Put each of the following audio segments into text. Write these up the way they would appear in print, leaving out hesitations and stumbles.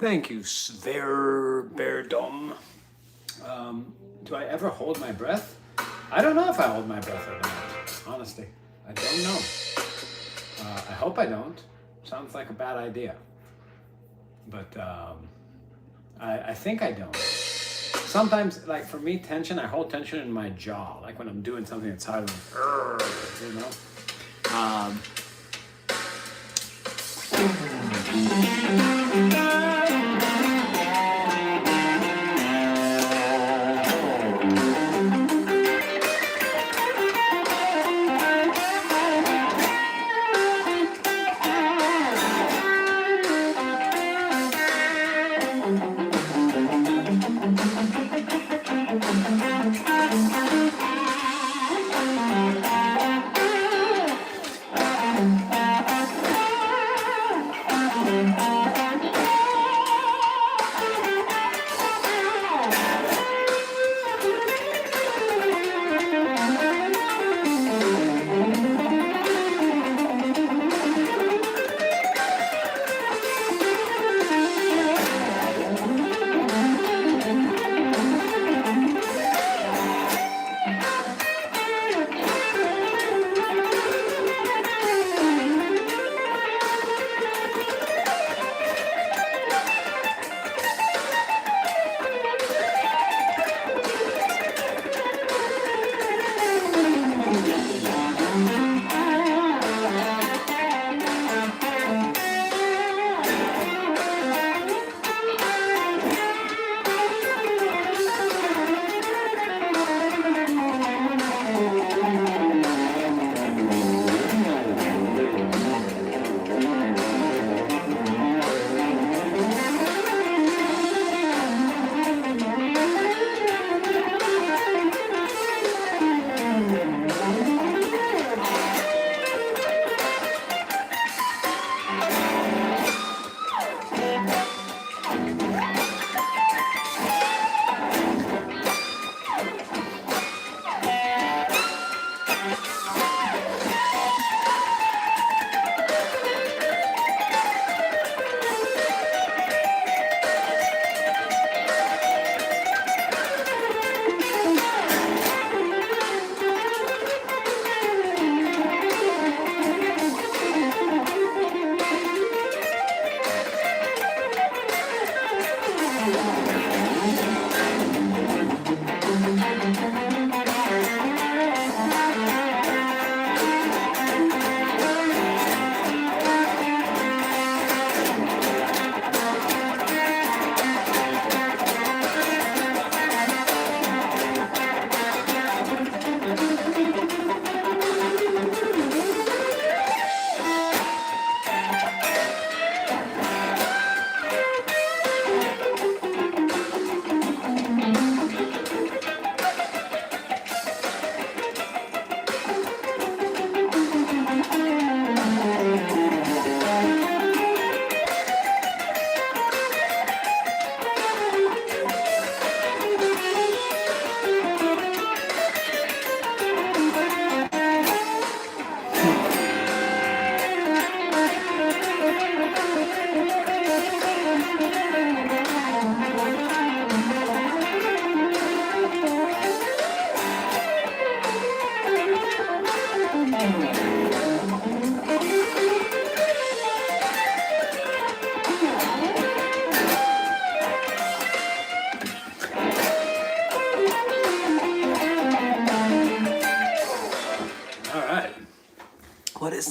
Thank you, Sverdom. Do I ever hold my breath? I don't know if I hold my breath or not. Honestly, I don't know. I hope I don't. Sounds like a bad idea. But I think I don't. Sometimes, like for me, tension, I hold tension in my jaw. Like when I'm doing something that's hard, you know?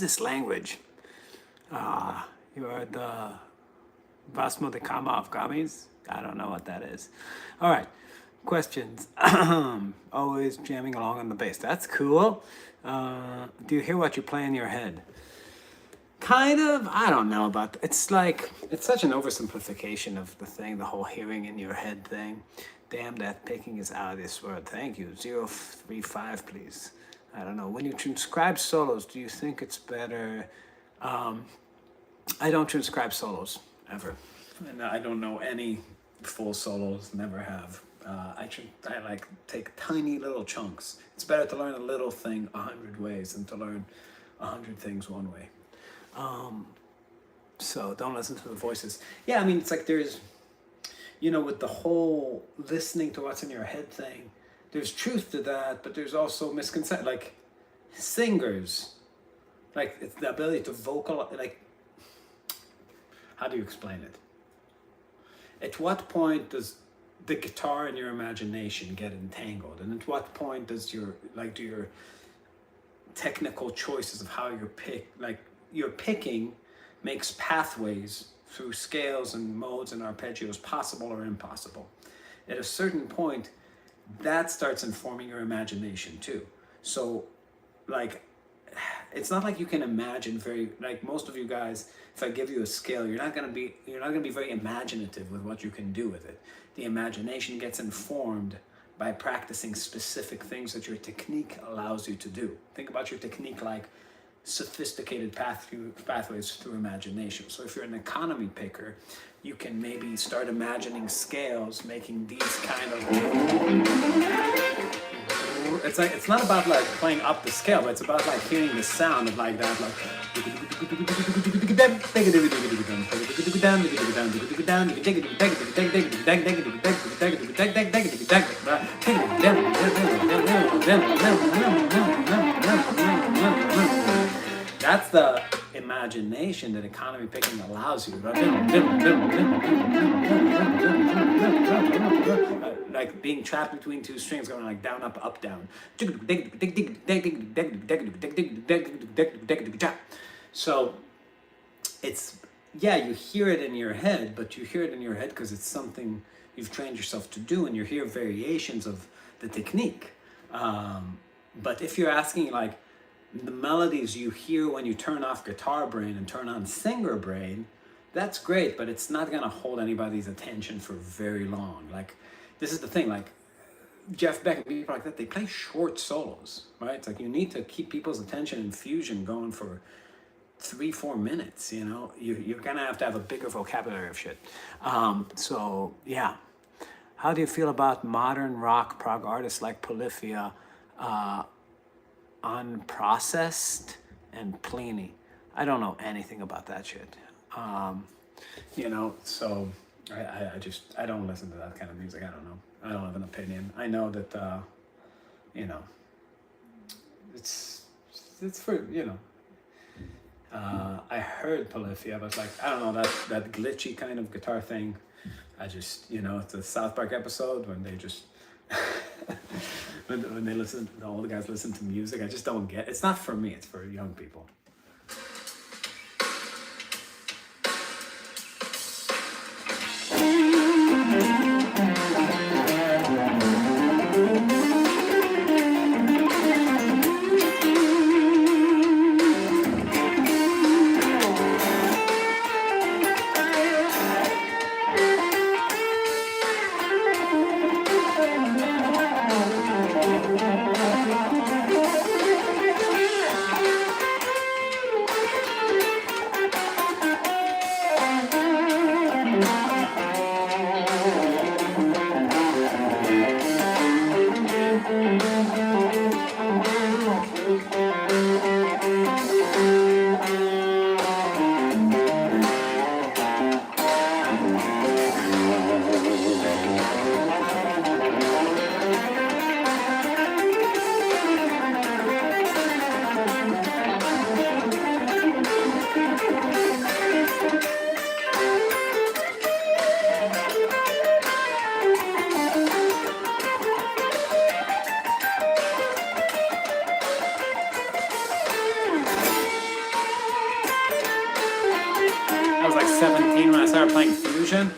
This language. You are the Vasmo de Kama of Gamis? I don't know what that is. All right, questions. Always jamming along on the bass. That's cool. Do you hear what you play in your head? Kind of. I don't know about that. It's like, it's such an oversimplification of the thing, the whole hearing in your head thing. Damn, that picking is out of this word. Thank you. 035, please. I don't know. When you transcribe solos, do you think it's better? I don't transcribe solos ever, and I don't know any full solos. Never have. I like take tiny little chunks. It's better to learn a little thing 100 ways than to learn 100 things one way. So don't listen to the voices. Yeah, I mean, it's like there's, with the whole listening to what's in your head thing, there's truth to that, but there's also misconception. Like singers, like it's the ability to vocal, like, how do you explain it? At what point does the guitar in your imagination get entangled? And at what point does do your technical choices of how you're picking makes pathways through scales and modes and arpeggios possible or impossible? At a certain point, that starts informing your imagination too. So, like, it's not like you can imagine like most of you guys, if I give you a scale, you're not gonna be very imaginative with what you can do with it. The imagination gets informed by practicing specific things that your technique allows you to do. Think about your technique like sophisticated pathways through imagination. So if you're an economy picker, you can maybe start imagining scales making these kind of, it's not about like playing up the scale, but it's about like hearing the sound of like that, like that's the imagination that economy picking allows you. Like being trapped between two strings, going like down, up, up, down. So it's, yeah, you hear it in your head, but you hear it in your head because it's something you've trained yourself to do, and you hear variations of the technique. But if you're asking like the melodies you hear when you turn off guitar brain and turn on singer brain, that's great, but it's not gonna hold anybody's attention for very long. Like, this is the thing, like Jeff Beck and people like that, they play short solos, right? It's like you need to keep people's attention and fusion going for 3-4 minutes, You're gonna have to have a bigger vocabulary of shit. So yeah. How do you feel about modern rock prog artists like Polyphia, Unprocessed, and Pliny? I don't know anything about that shit. So I don't listen to that kind of music. I don't know. I don't have an opinion. I know that, it's for, I heard Polyphia, but like, I don't know, that glitchy kind of guitar thing. I just, it's a South Park episode when they just, when they listen, all the guys listen to music, I just don't get, it's not for me, it's for young people. I was like 17 when I started playing fusion.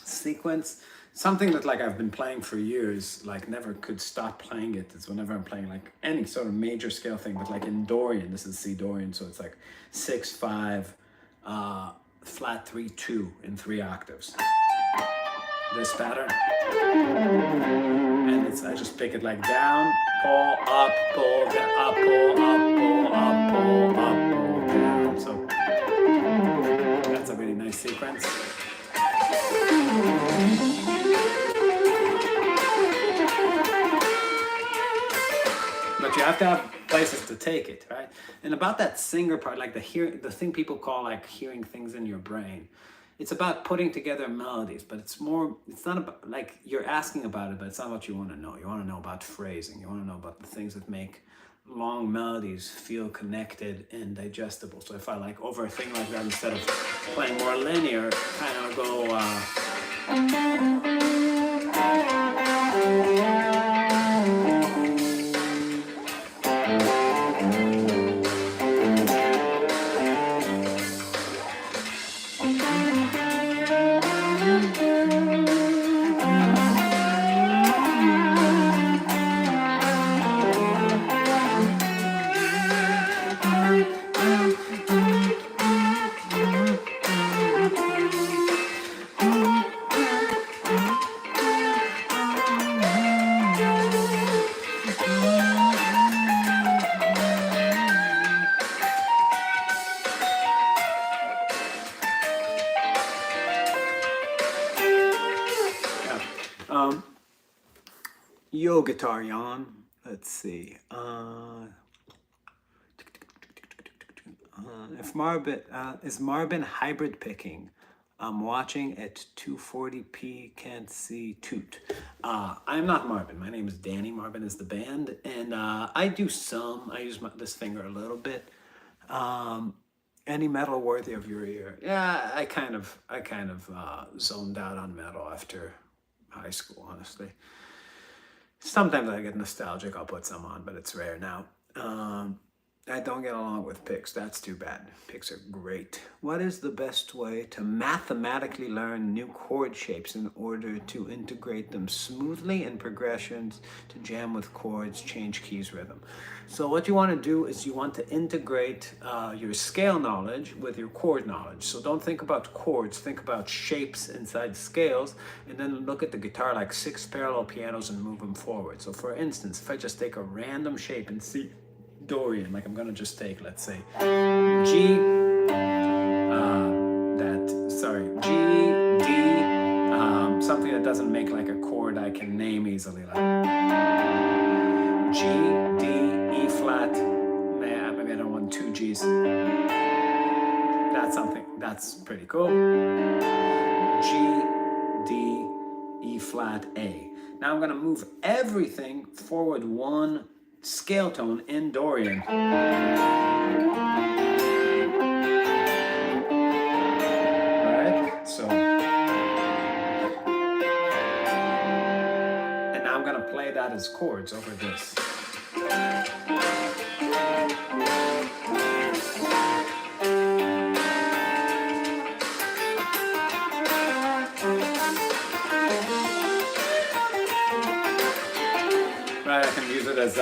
Sequence, something that like I've been playing for years, like never could stop playing it, is whenever I'm playing like any sort of major scale thing, but like in Dorian, this is C Dorian, so it's like 6/5, flat 3/2 in 3 octaves. This pattern, and I just pick it like down, pull, up, pull, up, pull, up, pull, up, pull, up, pull, down. So that's That's a really nice sequence. But you have to have places to take it, right? And about that singer part, like the thing people call like hearing things in your brain, it's about putting together melodies, but it's not about, like, you're asking about it, but it's not what you want to know. You want to know about phrasing. You want to know about the things that make long melodies feel connected and digestible. So if I like over a thing like that, instead of playing more linear, kind of go, yo guitar yawn. Let's see. If Marvin is Marvin hybrid picking? I'm watching at 240p. Can't see toot. I'm not Marvin. My name is Danny. Marvin is the band, and I do some. I use this finger a little bit. Any metal worthy of your ear? Yeah, I kind of zoned out on metal after high school, honestly. Sometimes I get nostalgic, I'll put some on, but it's rare now. I don't get along with picks. That's too bad. Picks are great. What is the best way to mathematically learn new chord shapes in order to integrate them smoothly in progressions, to jam with chords, change keys, rhythm? So what you want to do is you want to integrate your scale knowledge with your chord knowledge. So don't think about chords, think about shapes inside scales, and then look at the guitar like 6 parallel pianos and move them forward. So for instance, if I just take a random shape and see Dorian, like I'm gonna just take, let's say, G, G, D, something that doesn't make like a chord I can name easily, like G, D, E flat, maybe I don't want 2 Gs. That's something, that's pretty cool. G, D, E flat, A. Now I'm gonna move everything forward 1 scale tone in Dorian. Alright, so. And now I'm going to play that as chords over this. Right, I can use it as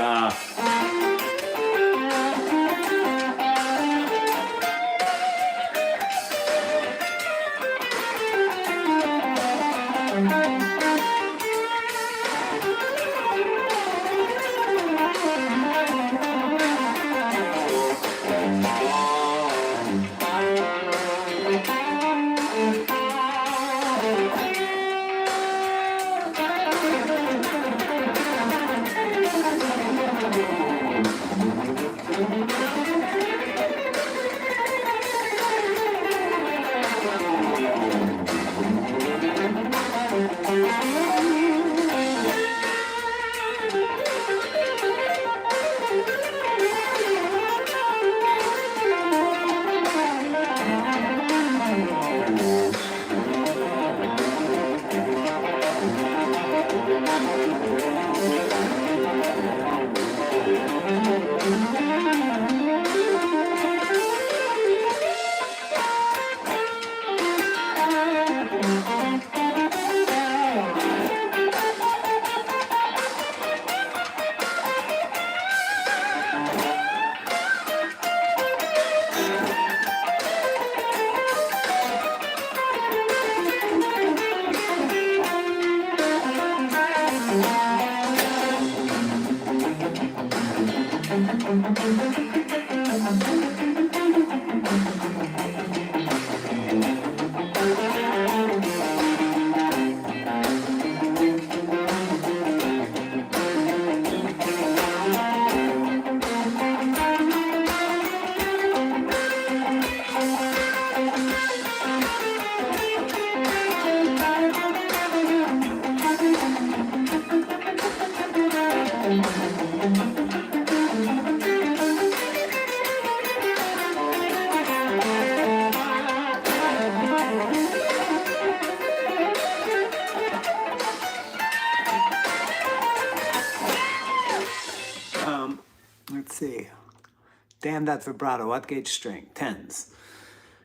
damn that vibrato. What gauge string? Tens.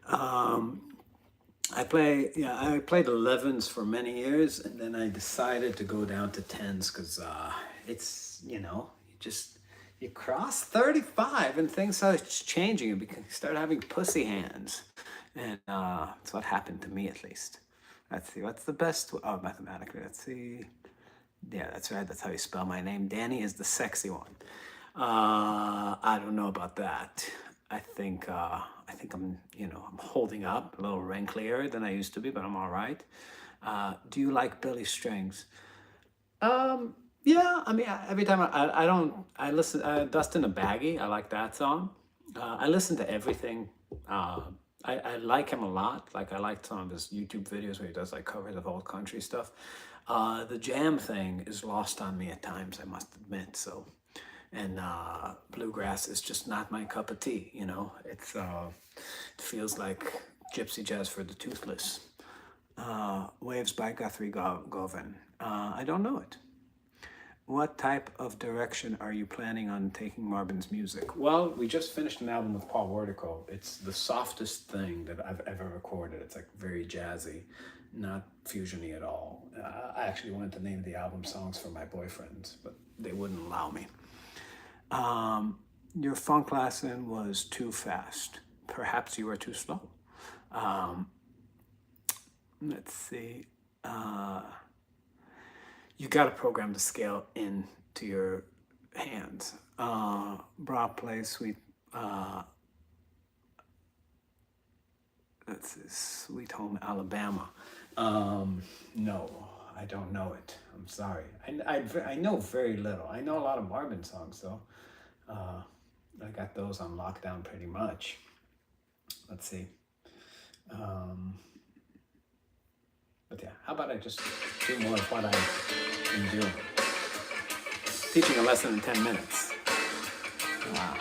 I played 11s for many years, and then I decided to go down to 10s because it's, you cross 35 and things start changing and you start having pussy hands. And that's what happened to me, at least. Let's see, what's the best? Oh, mathematically, let's see. Yeah, that's right. That's how you spell my name. Danny is the sexy one. I don't know about that. I think I'm holding up a little wrinklier than I used to be, but I'm all right. Do you like Billy Strings? Yeah. I mean, every time I listen. Dustin a Baggy. I like that song. I listen to everything. I like him a lot. Like I like some of his YouTube videos where he does like covers of old country stuff. The jam thing is lost on me at times, I must admit. So, and bluegrass is just not my cup of tea. It feels like gypsy jazz for the toothless. Waves by Guthrie Govan. I don't know it. What type of direction are you planning on taking Marvin's music? Well, we just finished an album with Paul Wardico. It's the softest thing that I've ever recorded. It's like very jazzy, not fusiony at all. I actually wanted to name the album Songs for My Boyfriend, but they wouldn't allow me. Your funk lesson was too fast. Perhaps you were too slow. Let's see. You got to program the scale into your hands. Bra plays Sweet. Let's see, Sweet Home Alabama. No, I don't know it. I'm sorry. I know very little. I know a lot of Marvin songs though. I got those on lockdown pretty much. Let's see. But yeah, how about I just do more of what I'm doing? Teaching a lesson in 10 minutes. Wow.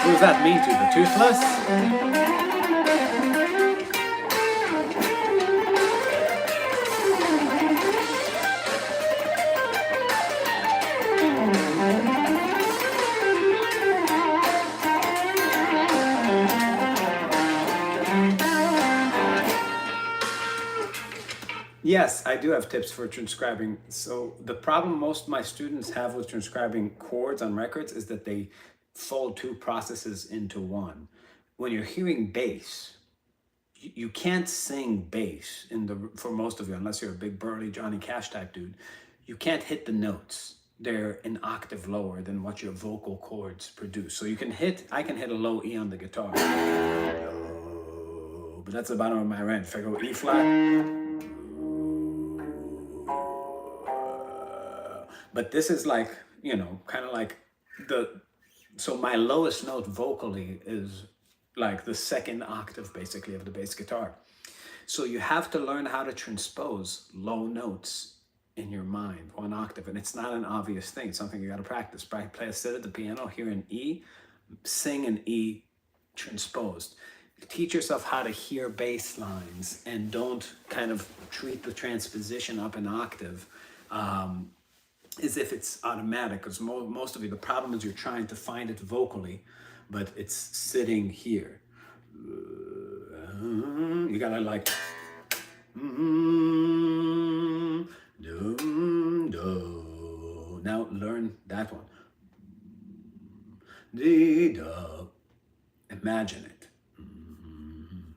Who's that mean to? The toothless? Yes, I do have tips for transcribing. So the problem most of my students have with transcribing chords on records is that they fold two processes into one. When you're hearing bass, you can't sing bass for most of you, unless you're a big burly Johnny Cash type dude. You can't hit the notes. They're an octave lower than what your vocal cords produce. So I can hit a low E on the guitar. But that's the bottom of my range. If I go E flat, but this is like, kind of like so my lowest note vocally is like the second octave basically of the bass guitar. So you have to learn how to transpose low notes in your mind, one octave. And it's not an obvious thing. It's something you got to practice. Play a sit at the piano, hear an E, sing an E transposed. Teach yourself how to hear bass lines and don't kind of treat the transposition up an octave as if it's automatic, because most of you, the problem is you're trying to find it vocally, but it's sitting here. You gotta like, now learn that one. Imagine it,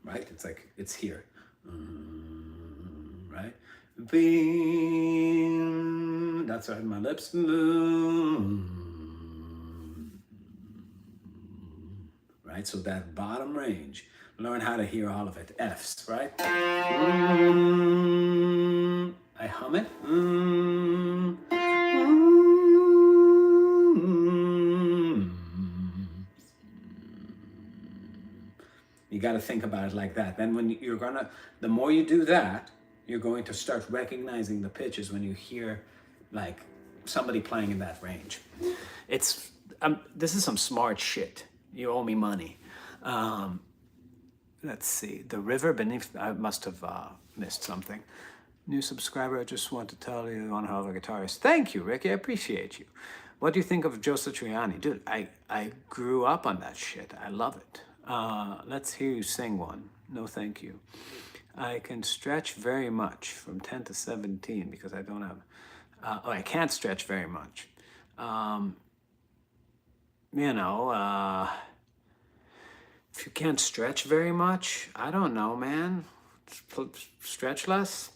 right? It's like, it's here, right? That's right, my lips. Right, so that bottom range, learn how to hear all of it. F's, right? I hum it. You got to think about it like that. Then when the more you do that, you're going to start recognizing the pitches when you hear like somebody playing in that range. This is some smart shit. You owe me money. Let's see. The river beneath, I must have missed something. New subscriber, I just want to tell you on how the guitarist. Thank you, Ricky. I appreciate you. What do you think of Joe Satriani? Dude, I grew up on that shit. I love it. Let's hear you sing one. No, thank you. I can stretch very much from 10 to 17 because I don't have... I can't stretch very much. You know, if you can't stretch very much, I don't know, man. Stretch less.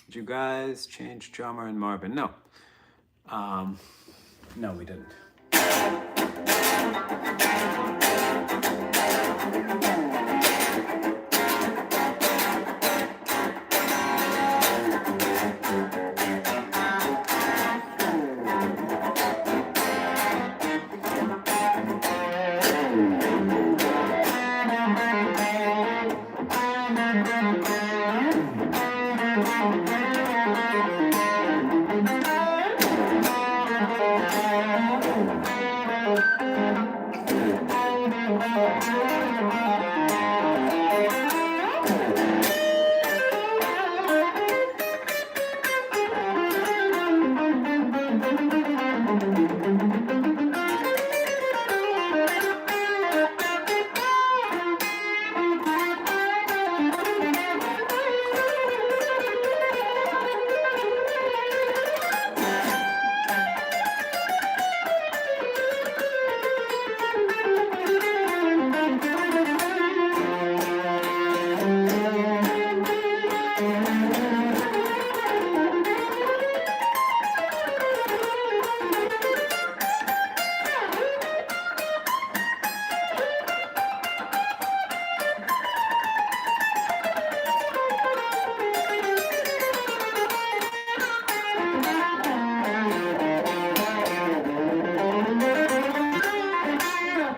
Did you guys change drummer and Marvin? No. No, we didn't.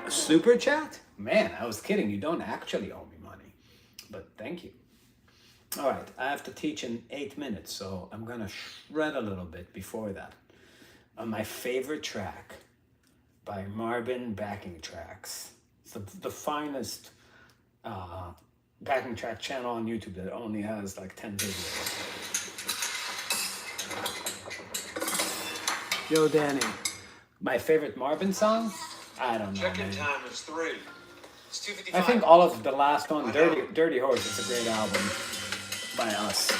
Super chat? Man, I was kidding. You don't actually owe me money. But thank you. All right, I have to teach in 8 minutes, so I'm going to shred a little bit before that. My favorite track by Marvin Backing Tracks. It's the finest backing track channel on YouTube that only has like 10 videos. Yo, Danny. My favorite Marvin song? I don't know. Check-in time is 3. It's 2:55. I think all of the last one, Dirty Horse, is a great album by us.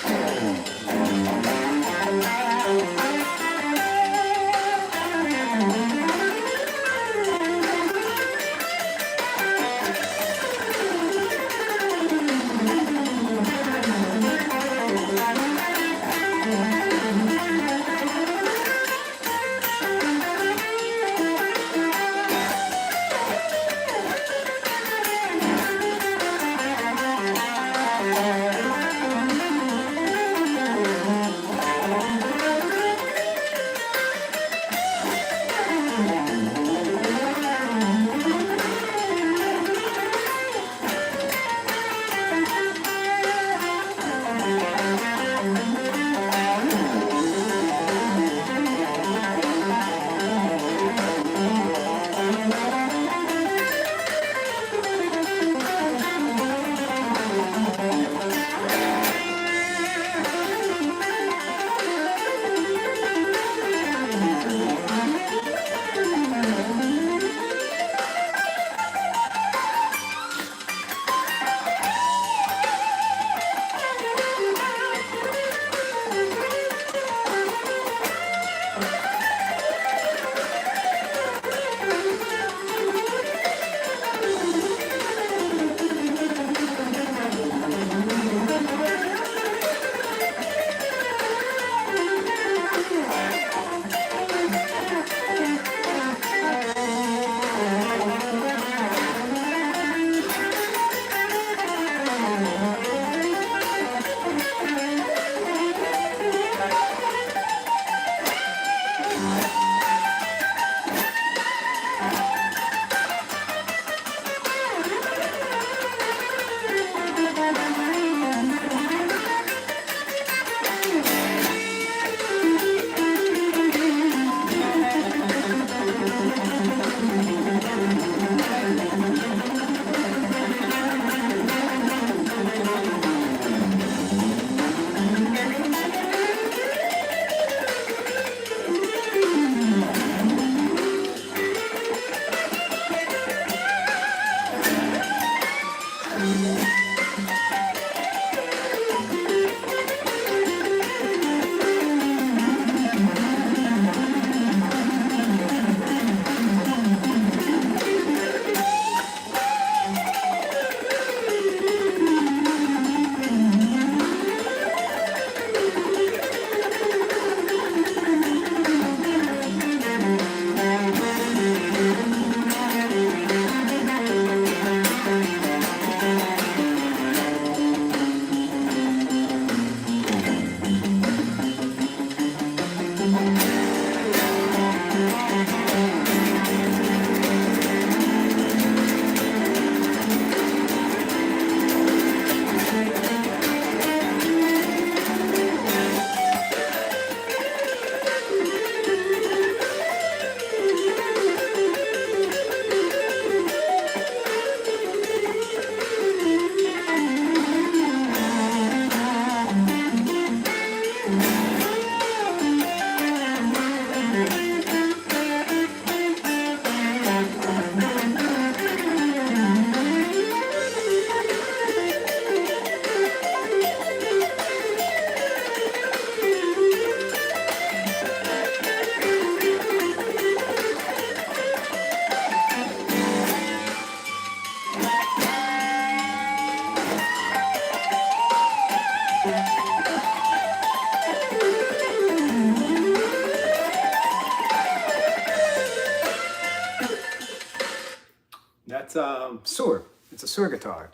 That's Sur. It's a Sur guitar.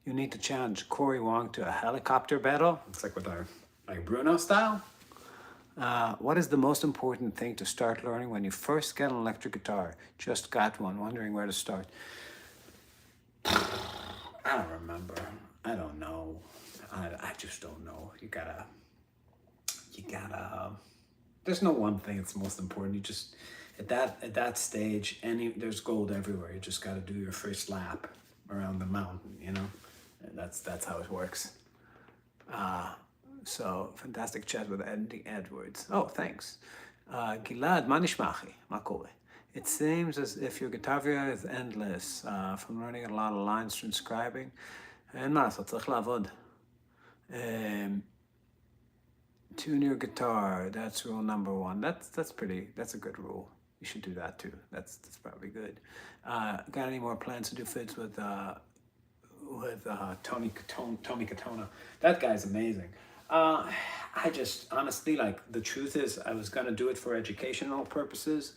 You need to challenge Corey Wong to a helicopter battle. It's like with our like Bruno style. What is the most important thing to start learning when you first get an electric guitar? Just got one, wondering where to start. I don't remember. I don't know. I just don't know. You gotta, there's no one thing that's most important. You just, at that stage, there's gold everywhere. You just gotta do your first lap around the mountain, you know? And that's how it works. So, fantastic chat with Andy Edwards. Oh, thanks. Gilad, מה נשמע? מה קורה? It seems as if your guitar is endless. From learning a lot of lines, transcribing. אין מה לעשות, צריך לעבוד. Tune your guitar. That's rule number 1. That's a good rule. You should do that too. That's probably good. Got any more plans to do fits with Tommy Katona? That guy's amazing. I just honestly, like, the truth is I was gonna do it for educational purposes,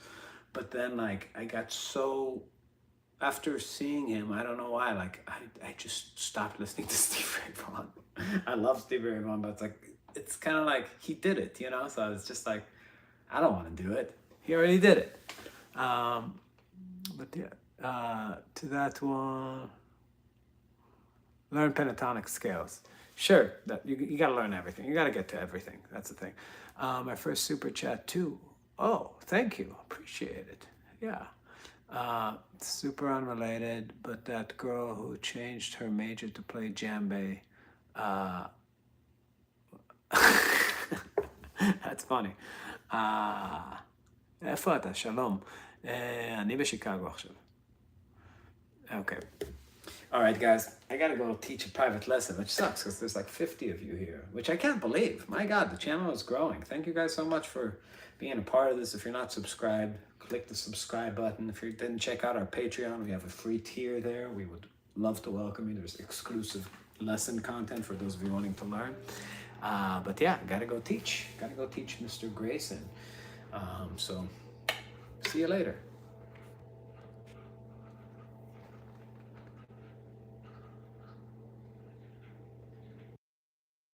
but then like I got so, after seeing him, I don't know why, like I just stopped listening to Stevie Ray Vaughan. I love Stevie Ray Vaughan, but it's kind of like he did it, you know? So it's just like, I don't want to do it. He already did it. But yeah, to that one, learn pentatonic scales. Sure, that you got to learn everything. You got to get to everything. That's the thing. My first super chat too. Oh, thank you. Appreciate it. Yeah. Super unrelated, but that girl who changed her major to play djembe. That's funny. איפה אתה? שלום. אני בשיקגו עכשיו. Okay. All right, guys. I gotta go teach a private lesson, which sucks because there's like 50 of you here, which I can't believe. My God, the channel is growing. Thank you guys so much for being a part of this. If you're not subscribed, click the subscribe button. If you didn't check out our Patreon, we have a free tier there. We would love to welcome you. There's exclusive lesson content for those of you wanting to learn. But yeah, gotta go teach Mr. Grayson. So see you later.